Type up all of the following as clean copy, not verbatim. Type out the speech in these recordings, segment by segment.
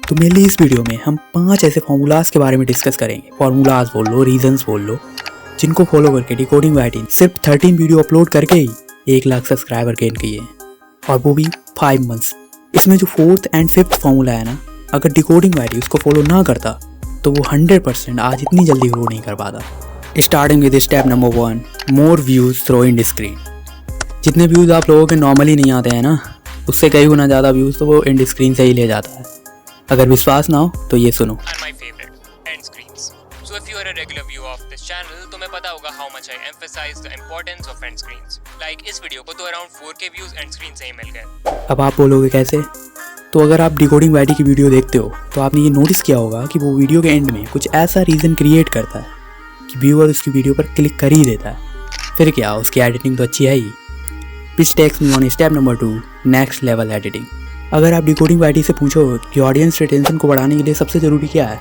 तो मेनली इस वीडियो में हम 5 ऐसे फार्मूलाज के बारे में डिस्कस करेंगे। फार्मूलाज बोल लो, रीजंस बोल लो, जिनको फॉलो करके डिकोडिंग वाईटी सिर्फ 13 वीडियो अपलोड करके ही 1 लाख सब्सक्राइबर गेन किए हैं, और वो भी 5 मंथ्स। इसमें जो 4th एंड 5th फार्मूला है ना, अगर डिकोडिंग वाईटी उसको फॉलो ना करता तो वो 100% आज इतनी जल्दी ग्रो नहीं कर पाता। Starting with step number 1, more views throw in screen. जितने व्यूज़ आप लोगों के नॉर्मली नहीं आते हैं ना, उससे कई गुना ज़्यादा व्यूज़ तो वो एंड स्क्रीन से ही ले जाता है। अगर विश्वास ना हो तो ये सुनो। So if you are a regular viewer of this channel, तुम्हें पता होगा how much I emphasize the importance of end screens. Like इस वीडियो को तो around 4K views and screen से ही मिल गए। अब आप बोलोगे कैसे? तो अगर आप डिकोडिंग वाईटी की वीडियो देखते हो तो आपने ये नोटिस किया होगा कि वो वीडियो के एंड में कुछ ऐसा रीज़न क्रिएट करता है कि व्यूअर उसकी वीडियो पर क्लिक कर ही देता है। फिर क्या, उसकी एडिटिंग तो अच्छी है ही। Which takes me on step number 2, next level editing. अगर आप डिकोडिंग वाईटी से पूछो कि ऑडियंस रिटेंशन को बढ़ाने के लिए सबसे ज़रूरी क्या है,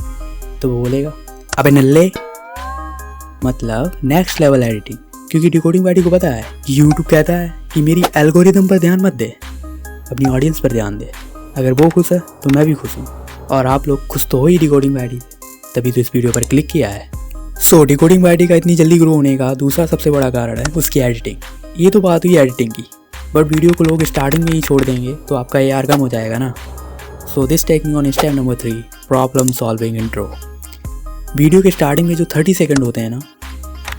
तो वो बोलेगा अबे नल्ले, मतलब नेक्स्ट लेवल एडिटिंग। क्योंकि डिकोडिंग वाईटी को पता है कि यूट्यूब कहता है कि मेरी एल्गोरिदम पर ध्यान मत दे, अपनी ऑडियंस पर ध्यान दे। अगर वो खुश है तो मैं भी खुश हूँ, और आप लोग खुश तो हो ही डिकोडिंग वाईटी से, तभी तो इस वीडियो पर क्लिक किया है। सो डिकोडिंग वाईटी का इतनी जल्दी ग्रो होने का दूसरा सबसे बड़ा कारण है उसकी एडिटिंग। ये तो बात हुई एडिटिंग की, बट वीडियो को लोग स्टार्टिंग में ही छोड़ देंगे तो आपका AR कम हो जाएगा ना। So this take me on step number 3, problem solving intro. Video के स्टार्टिंग में जो 30 सेकंड होते हैं ना,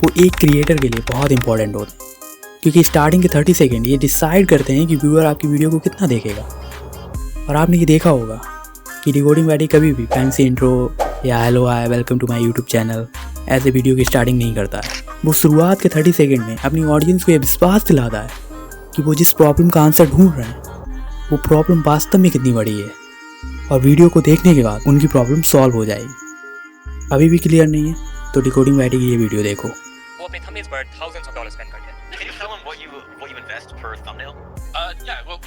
वो एक क्रिएटर के लिए बहुत इंपॉर्टेंट होते हैं, क्योंकि स्टार्टिंग के 30 सेकंड ये डिसाइड करते हैं कि व्यूअर आपकी वीडियो को कितना देखेगा। और आपने ये देखा होगा कि डिकोडिंग वाईटी कभी भी फैंसी इंट्रो या hello hi welcome to my YouTube channel ऐसे वीडियो की स्टार्टिंग नहीं करता है। वो शुरुआत के 30 सेकंड में अपनी ऑडियंस को ये विश्वास दिलाता है कि वो जिस प्रॉब्लम का आंसर ढूंढ रहे हैं वो प्रॉब्लम वास्तव में कितनी बड़ी है, और वीडियो को देखने के बाद उनकी प्रॉब्लम सॉल्व हो जाएगी। अभी भी क्लियर नहीं है तो डिकोडिंग वाईटी की ये वीडियो देखो। वो अपने थंबनेल्स पर thousands of dollars spend करते हैं। Can you tell them what you invest per thumbnail? Yeah, well,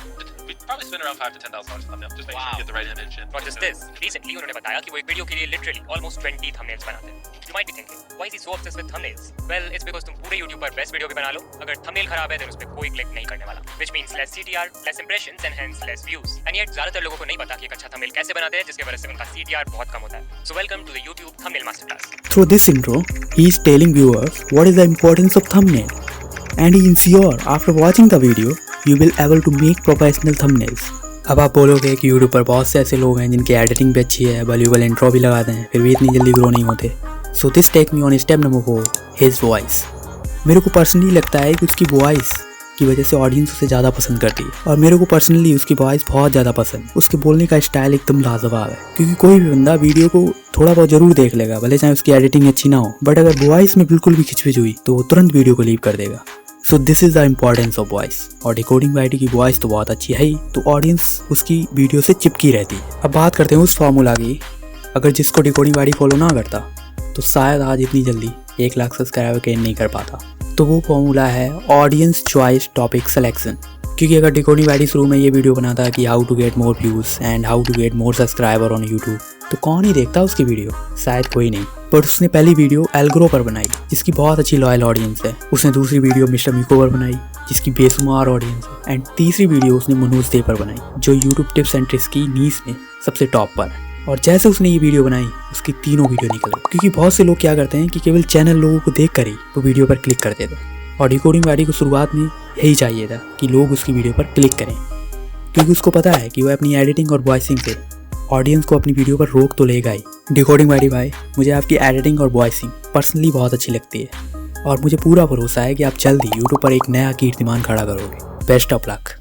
we probably spend around $5,000 to $10,000 a thumbnail, just make sure you get the right image. And Not just this, recently उन्होंने बताया कि वो एक video के लिए literally almost 20 thumbnails बनाते हैं। You might be thinking, why is he so obsessed with thumbnails? Well, it's because तुम पूरे YouTube पर बेस्ट वीडियो भी बना लो, अगर thumbnail खराब है तो उस पर कोई क्लिक नहीं करने वाला, which means less CTR, less impressions and hence less views. And yet ज़्यादातर लोगों को नहीं पता कि एक अच्छा thumbnail कैसे बनाते हैं, जिसकी वजह से उनका CTR बहुत कम होता है। So welcome to the YouTube thumbnail masterclass. Through this intro, he is telling viewers what is the importance of thumbnail, and he ensure after watching the video you will able to make professional thumbnails. अब आप बोलोगे कि YouTube पर बहुत से ऐसे लोग हैं जिनकी एडिटिंग भी अच्छी है, वैल्यूएबल इंट्रो भी लगाते हैं, फिर भी इतनी जल्दी ग्रो नहीं होते। So this take me on step number 4, his voice. मेरे को पर्सनली लगता है कि उसकी वॉइस की वजह से ऑडियंस उसे ज़्यादा पसंद करती है, और मेरे को पर्सनली उसकी वॉइस बहुत ज़्यादा पसंद। उसके बोलने का स्टाइल एकदम लाजवाब है, क्योंकि कोई भी बंदा वीडियो को थोड़ा बहुत जरूर देख लेगा, भले चाहे उसकी एडिटिंग अच्छी ना हो, बट अगर वॉइस में बिल्कुल भी खिचपिच हुई तो वो तुरंत वीडियो को लीव कर देगा। So this is the importance of voice. और डिकोडिंग वाईटी की वॉइस तो बहुत अच्छी है ही, तो ऑडियंस उसकी वीडियो से चिपकी रहती है। अब बात करते हैं उस फार्मूला की, अगर जिसको डिकोडिंग वाईटी फॉलो ना करता तो शायद आज इतनी जल्दी 1 लाख सब्सक्राइबर गेन नहीं कर पाता। तो वो फॉर्मूला है ऑडियंस चॉइस टॉपिक सिलेक्शन। क्योंकि अगर डिकोडिंग वाईटी शुरू में ये वीडियो बनाता कि how to get more views and how to get more subscriber on YouTube, तो कौन ही देखता उसकी वीडियो? शायद कोई नहीं। बट उसने पहली वीडियो एल्ग्रो पर बनाई, जिसकी बहुत अच्छी लॉयल ऑडियंस है। उसने दूसरी वीडियो मिस्टर मीको पर बनाई, जिसकी बेशुमार ऑडियंस है। एंड तीसरी वीडियो उसने मनोज दे पर बनाई, जो यूट्यूब टिप्स एंड ट्रिक्स की नीश में सबसे टॉप पर है। और जैसे उसने ये वीडियो बनाई, उसकी तीनों वीडियो निकल गई। क्योंकि बहुत से लोग क्या करते हैं कि केवल चैनल लोगों को देख कर ही वो वीडियो पर क्लिक करते थे, और डिकोडिंग वाईटी को शुरुआत में यही चाहिए था कि लोग उसकी वीडियो पर क्लिक करें, क्योंकि उसको पता है कि वह अपनी एडिटिंग और वॉइसिंग से ऑडियंस को अपनी वीडियो पर रोक तो लेगा ही। डिकोडिंग वाईटी भाई, मुझे आपकी एडिटिंग और वॉइसिंग पर्सनली बहुत अच्छी लगती है, और मुझे पूरा भरोसा है कि आप जल्दी यूट्यूब पर एक नया कीर्तिमान खड़ा करोगे। Best of luck.